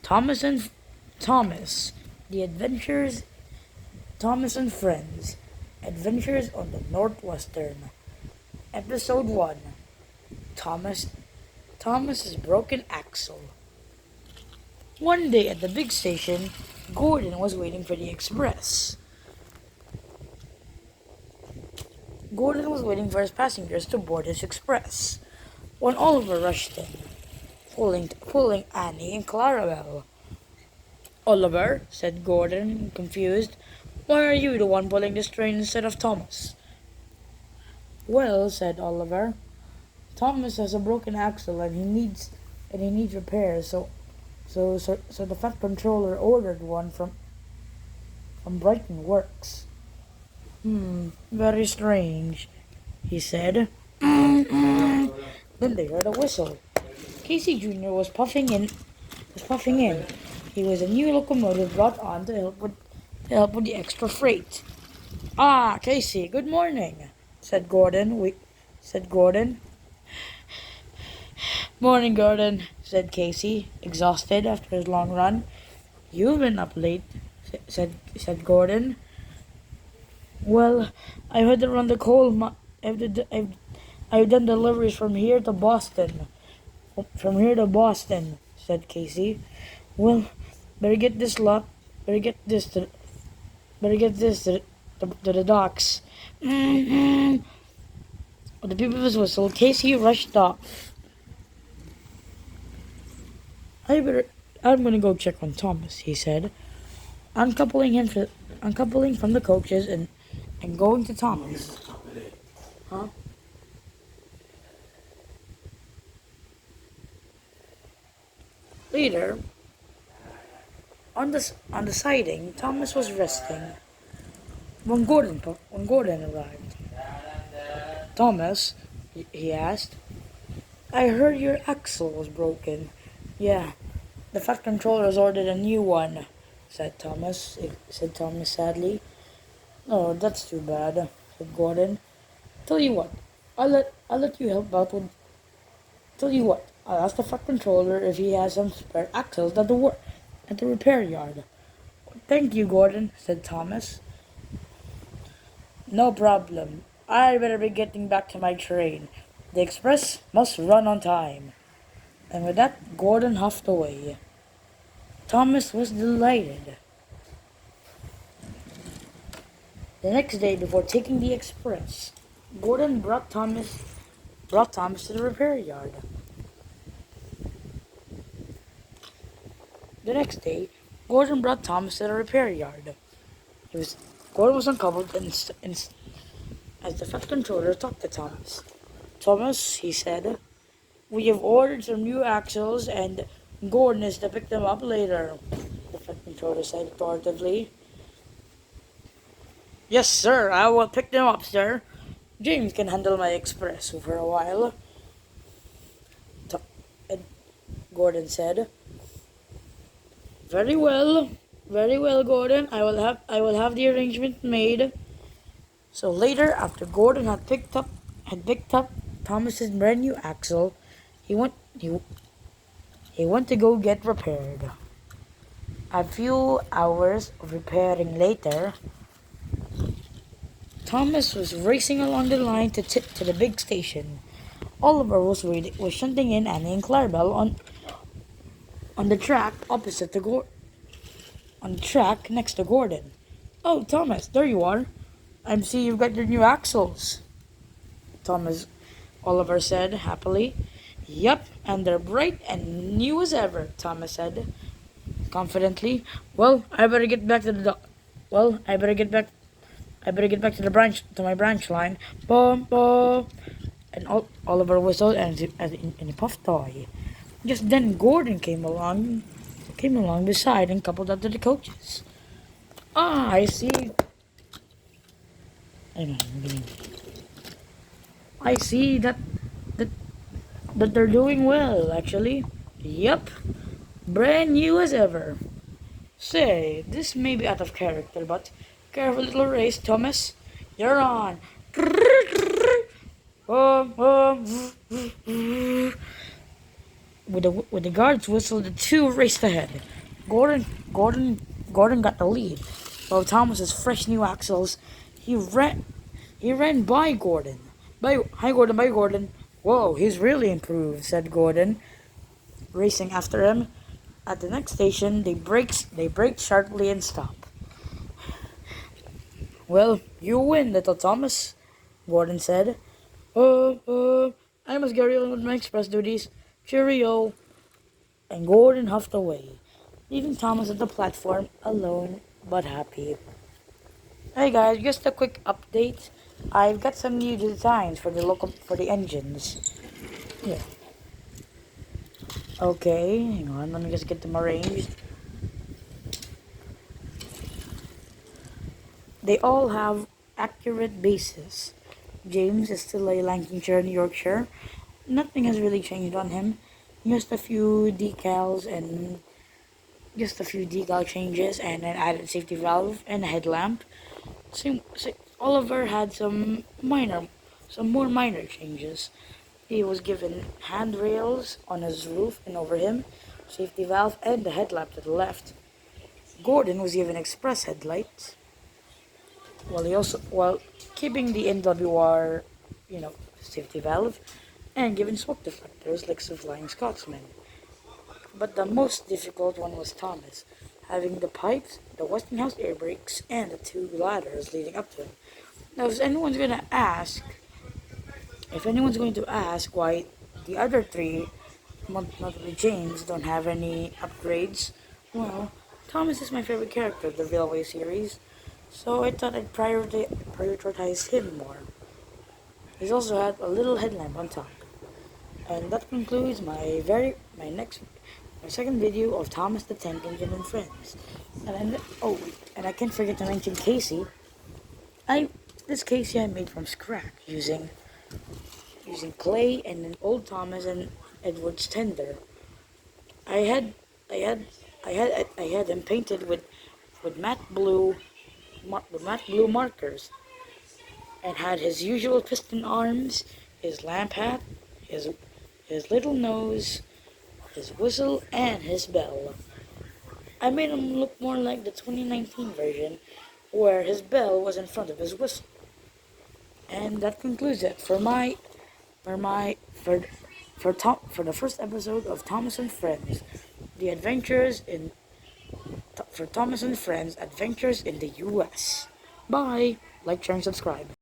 Thomas and Thomas, the adventures Thomas and Friends, Adventures on the Northwestern, Episode 1, Thomas's Broken Axle. One day at the big station, Gordon was waiting for the express. Gordon was waiting for his passengers to board his express when Oliver rushed in, pulling Annie and Clarabelle. "Oliver," said Gordon, confused, "why are you the one pulling this train instead of Thomas?" "Well," said Oliver, "Thomas has a broken axle and he needs repairs, so the Fat Controller ordered one from Brighton Works." Very strange," he said. Then they heard a whistle. Casey Jr. was puffing in. He was a new locomotive brought on to help with the extra freight. "Ah, Casey, good morning," said Gordon. "Morning, Gordon," said Casey, exhausted after his long run. "You've been up late," said Gordon. "Well, I've had to run the coal. I've done deliveries from here to Boston. Said Casey. "Well, better get this to the docks." With the beep of his whistle, Casey rushed off. I'm gonna go check on Thomas," he said, uncoupling from the coaches and going to Thomas. Huh? Later, on the siding, Thomas was resting when Gordon arrived. "Thomas," he asked, "I heard your axle was broken." "Yeah, the Fat Controller's ordered a new one," said Thomas sadly. "Oh, that's too bad," said Gordon. "Tell you what, I'll let you help out with. Tell you what, I'll ask the Fat Controller if he has some spare axles at the repair yard." "Thank you, Gordon," said Thomas. "No problem. I better be getting back to my train. The express must run on time." And with that, Gordon huffed away. Thomas was delighted. The next day, before taking the express, Gordon brought Thomas to the repair yard. Gordon was uncoupled and as the Fat Controller talked to Thomas. "Thomas," he said, "we have ordered some new axles and Gordon is to pick them up later," the Fat Controller said authoritatively. "Yes, sir, I will pick them up, sir. James can handle my express for a while," Gordon said. Very well, Gordon. I will have the arrangement made." So later, after Gordon had picked up Thomas's brand new axle, he went to go get repaired. A few hours of repairing later, Thomas was racing along the line to the big station. Oliver was shunting in Annie and Clarabelle on the track opposite the on the track next to Gordon. Oh, Thomas, there you are. I see you've got your new axles. Thomas Oliver said happily. Yep, and they're bright and new as ever, Thomas said confidently. Well, I better get back to the well, I better get back to the branch to my branch line. Bum bum. And Oliver whistled and he puffed away. Just then Gordon came along beside and coupled up to the coaches. Ah, I see. Hang on, I see that that they're doing well, actually. Yep, brand new as ever. Say, this may be out of character, but careful little race, Thomas. You're on. With the guards whistle, the two raced ahead. Gordon, Gordon, Gordon got the lead. While Thomas's fresh new axles, he ran, he ran by Gordon. Hi Gordon, bye Gordon. Whoa, he's really improved, said Gordon, racing after him. At the next station, they braked sharply and stopped. Well, you win, little Thomas, Gordon said. I must carry on with my express duties. Cheerio. And Gordon huffed away, leaving Thomas at the platform alone but happy. Hey guys, just a quick update. I've got some new designs for the engines. Yeah. Okay, hang on, let me just get them arranged. They all have accurate bases. James is still a Lancashire and Yorkshire. Nothing has really changed on him. Just a few decals and just a few decal changes and an added safety valve and a headlamp. Oliver had some more minor changes. He was given handrails on his roof and over him, safety valve and the headlamp to the left. Gordon was given express headlights, while keeping the NWR, safety valve, and given smoke deflectors like the Flying Scotsman. But the most difficult one was Thomas, having the pipes, the Westinghouse air brakes, and the two ladders leading up to him. Now, if anyone's going to ask why the other three, notably James, don't have any upgrades, well, Thomas is my favorite character of the Railway series, so I thought I'd prioritize him more. He's also had a little headlamp on top. And that concludes my second video of Thomas the Tank Engine and Friends. And I can't forget to mention Casey. This Casey I made from scratch using clay and an old Thomas and Edwards tender. I had him painted with matte blue markers, and had his usual piston arms, his lamp hat, his little nose, his whistle, and his bell. I made him look more like the 2019 version, where his bell was in front of his whistle. And that concludes it for the first episode of Thomas and Friends, Thomas and Friends Adventures in the U.S. Bye. Like, share, and subscribe.